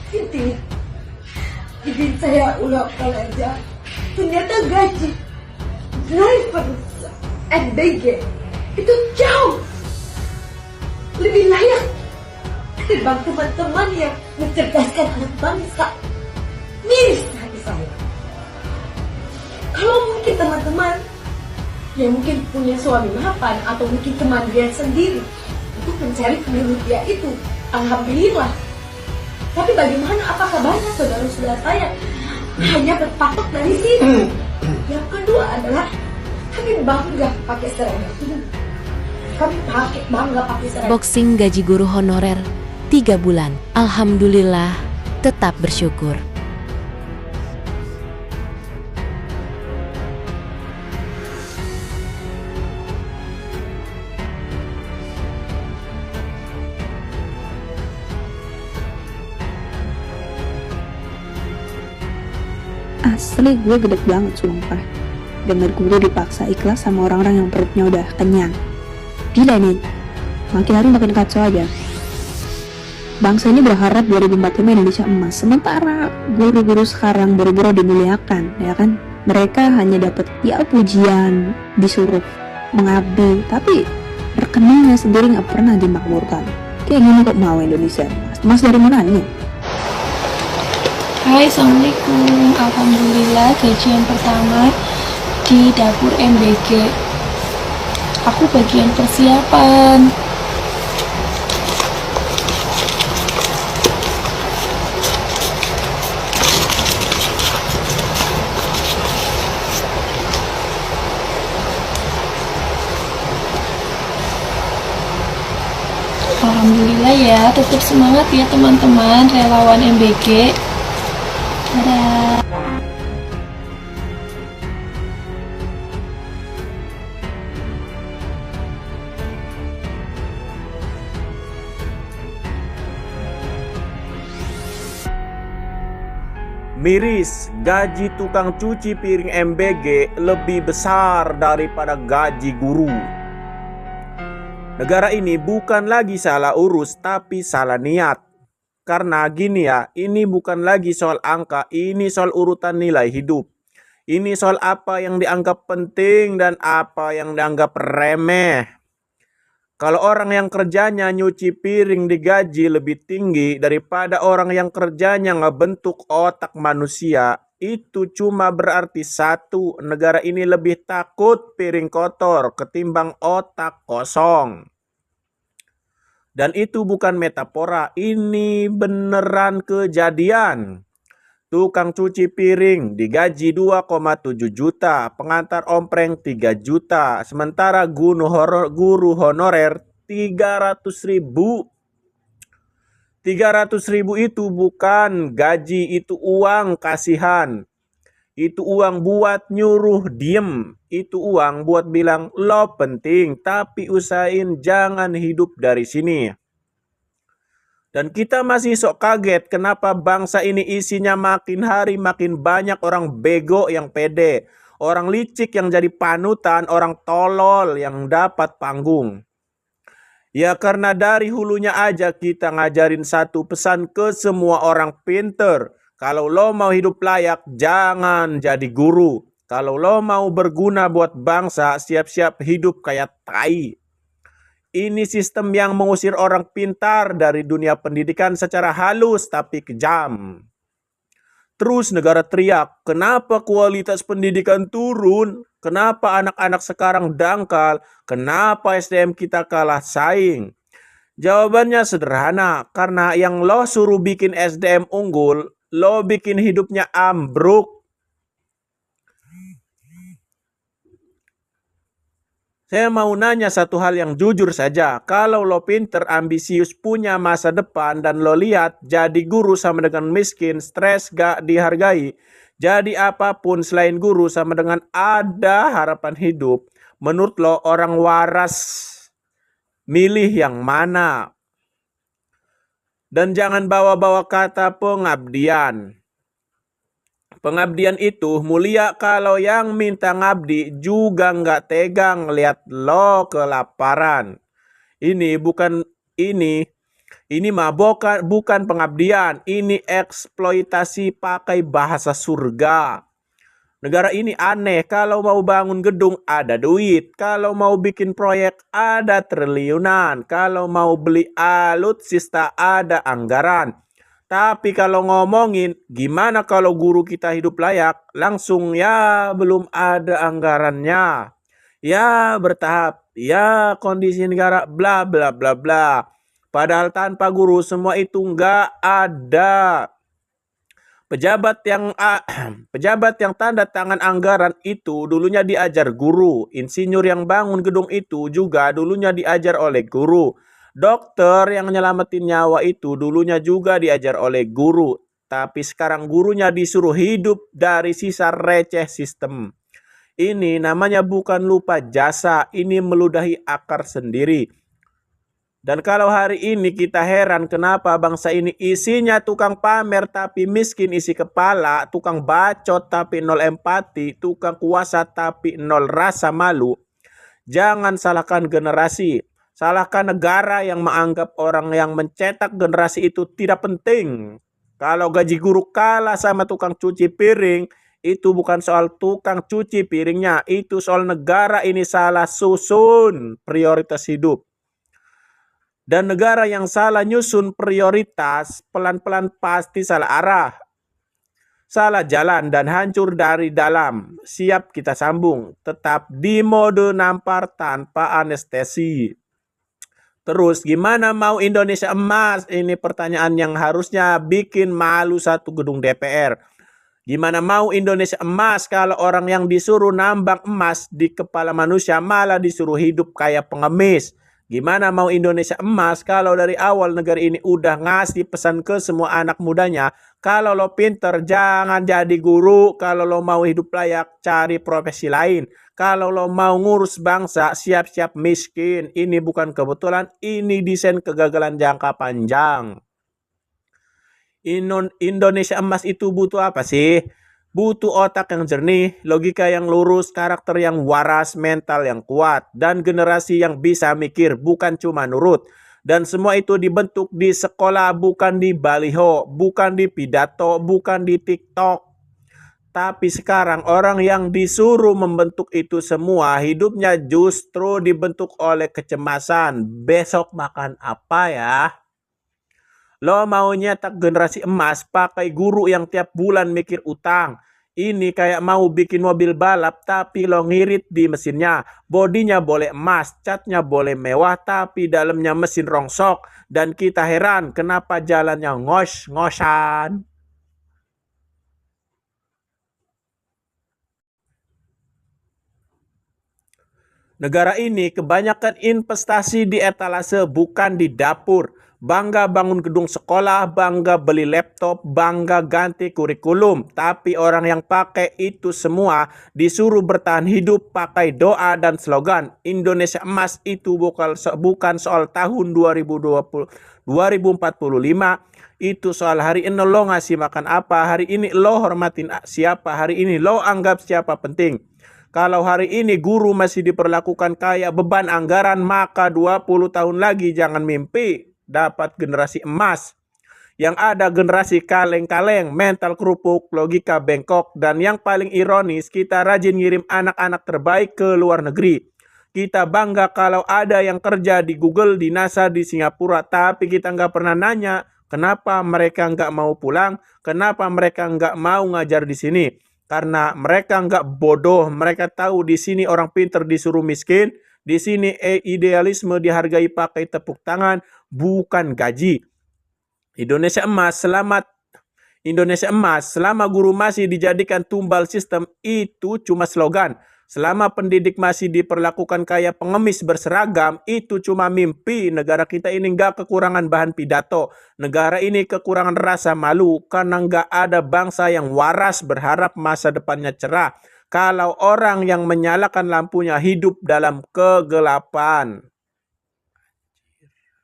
Intinya, bikin saya ulapkan aja. Ternyata gaji driver MBG itu jauh lebih layak ketimbang teman-teman yang mencerdaskan anak bangsa. Miris hati saya. Kalau mungkin teman-teman yang mungkin punya suami mapan atau mungkin teman dia sendiri untuk mencari pemilu dia itu, alhamdulillah. Tapi bagaimana, apakah banyak saudara-saudara saya hanya berpatok dari situ? Yang kedua adalah kami bangga pakai seragam ini. Kami bangga pakai seragam. Boxing gaji guru honorer 3 bulan. Alhamdulillah, tetap bersyukur. Asli gue gede banget sumpah. Dengar guru dipaksa ikhlas sama orang-orang yang perutnya udah kenyang. Gila nih, makin hari makin kacau aja. Bangsa ini berharap 2045 Indonesia emas, sementara guru-guru sekarang buru-buru dimuliakan, ya kan? Mereka hanya dapat ya pujian, disuruh mengabdi, tapi rekeningnya sendiri nggak pernah dimakmurkan. Kayak gini kok mau Indonesia emas? Emas dari mana nih? Hai, Assalamualaikum. Alhamdulillah gajian pertama di dapur MBG. Aku bagian persiapan. Alhamdulillah ya, tetap semangat ya teman-teman relawan MBG. Dadah. Miris, gaji tukang cuci piring MBG lebih besar daripada gaji guru. Negara ini bukan lagi salah urus tapi salah niat. Karena gini ya, ini bukan lagi soal angka, ini soal urutan nilai hidup. Ini soal apa yang dianggap penting dan apa yang dianggap remeh. Kalau orang yang kerjanya nyuci piring digaji lebih tinggi daripada orang yang kerjanya ngebentuk otak manusia, itu cuma berarti satu, negara ini lebih takut piring kotor ketimbang otak kosong. Dan itu bukan metafora, ini beneran kejadian. Tukang cuci piring digaji 2,7 juta, pengantar ompreng 3 juta, sementara guru honorer 300 ribu. 300 ribu itu bukan gaji, itu uang kasihan. Itu uang buat nyuruh diem. Itu uang buat bilang lo penting, tapi usahain jangan hidup dari sini. Dan kita masih sok kaget kenapa bangsa ini isinya makin hari makin banyak orang bego yang pede. Orang licik yang jadi panutan, orang tolol yang dapat panggung. Ya karena dari hulunya aja kita ngajarin satu pesan ke semua orang pinter. Kalau lo mau hidup layak, jangan jadi guru. Kalau lo mau berguna buat bangsa, siap-siap hidup kayak tai. Ini sistem yang mengusir orang pintar dari dunia pendidikan secara halus tapi kejam. Terus negara teriak, kenapa kualitas pendidikan turun? Kenapa anak-anak sekarang dangkal? Kenapa SDM kita kalah saing? Jawabannya sederhana, karena yang lo suruh bikin SDM unggul, lo bikin hidupnya ambruk. Saya mau nanya satu hal yang jujur saja. Kalau lo pinter, ambisius, punya masa depan, dan lo lihat jadi guru sama dengan miskin, stres, gak dihargai. Jadi apapun selain guru sama dengan ada harapan hidup. Menurut lo orang waras milih yang mana? Dan jangan bawa-bawa kata pengabdian. Pengabdian itu mulia kalau yang minta ngabdi juga nggak tegang lihat lo kelaparan. Ini Ini mah bukan pengabdian, ini eksploitasi pakai bahasa surga. Negara ini aneh, kalau mau bangun gedung ada duit, kalau mau bikin proyek ada triliunan, kalau mau beli alutsista ada anggaran. Tapi kalau ngomongin gimana kalau guru kita hidup layak, langsung ya belum ada anggarannya. Ya bertahap, ya kondisi negara bla bla bla bla. Padahal tanpa guru semua itu nggak ada. Pejabat yang tanda tangan anggaran itu dulunya diajar guru. Insinyur yang bangun gedung itu juga dulunya diajar oleh guru. Dokter yang nyelamatin nyawa itu dulunya juga diajar oleh guru. Tapi sekarang gurunya disuruh hidup dari sisa receh sistem. Ini namanya bukan lupa jasa, ini meludahi akar sendiri. Dan kalau hari ini kita heran kenapa bangsa ini isinya tukang pamer tapi miskin isi kepala, tukang bacot tapi nol empati, tukang kuasa tapi nol rasa malu. Jangan salahkan generasi, salahkan negara yang menganggap orang yang mencetak generasi itu tidak penting. Kalau gaji guru kalah sama tukang cuci piring, itu bukan soal tukang cuci piringnya, itu soal negara ini salah susun prioritas hidup. Dan negara yang salah nyusun prioritas, pelan-pelan pasti salah arah, salah jalan dan hancur dari dalam. Siap kita sambung, tetap di mode nampar tanpa anestesi. Terus gimana mau Indonesia emas? Ini pertanyaan yang harusnya bikin malu satu gedung DPR. Gimana mau Indonesia emas kalau orang yang disuruh nambang emas di kepala manusia malah disuruh hidup kayak pengemis? Gimana mau Indonesia emas kalau dari awal negara ini udah ngasih pesan ke semua anak mudanya, kalau lo pinter jangan jadi guru, kalau lo mau hidup layak cari profesi lain, kalau lo mau ngurus bangsa siap-siap miskin. Ini bukan kebetulan, ini desain kegagalan jangka panjang. Indonesia emas itu butuh apa sih? Butuh otak yang jernih, logika yang lurus, karakter yang waras, mental yang kuat, dan generasi yang bisa mikir, bukan cuma nurut. Dan semua itu dibentuk di sekolah, bukan di baliho, bukan di pidato, bukan di TikTok. Tapi sekarang orang yang disuruh membentuk itu semua, hidupnya justru dibentuk oleh kecemasan. Besok makan apa ya? Lo mau nyetak generasi emas pakai guru yang tiap bulan mikir utang. Ini kayak mau bikin mobil balap tapi lo ngirit di mesinnya. Bodinya boleh emas, catnya boleh mewah tapi dalamnya mesin rongsok. Dan kita heran kenapa jalannya ngos-ngosan. Negara ini kebanyakan investasi di etalase bukan di dapur. Bangga bangun gedung sekolah, bangga beli laptop, bangga ganti kurikulum. Tapi orang yang pakai itu semua disuruh bertahan hidup pakai doa dan slogan. Indonesia emas itu bukan soal tahun 2045. Itu soal hari ini lo ngasih makan apa, hari ini lo hormatin siapa, hari ini lo anggap siapa penting. Kalau hari ini guru masih diperlakukan kayak beban anggaran, maka 20 tahun lagi jangan mimpi dapat generasi emas. Yang ada generasi kaleng-kaleng, mental kerupuk, logika bengkok, dan yang paling ironis kita rajin ngirim anak-anak terbaik ke luar negeri. Kita bangga kalau ada yang kerja di Google, di NASA, di Singapura, tapi kita nggak pernah nanya kenapa mereka nggak mau pulang, kenapa mereka nggak mau ngajar di sini. Karena mereka nggak bodoh, mereka tahu di sini orang pinter disuruh miskin, di sini idealisme dihargai pakai tepuk tangan, bukan gaji. Indonesia emas, selamat. Indonesia emas, selama guru masih dijadikan tumbal sistem, itu cuma slogan. Selama pendidik masih diperlakukan kayak pengemis berseragam, itu cuma mimpi. Negara kita ini nggak kekurangan bahan pidato. Negara ini kekurangan rasa malu karena nggak ada bangsa yang waras berharap masa depannya cerah. Kalau orang yang menyalakan lampunya hidup dalam kegelapan.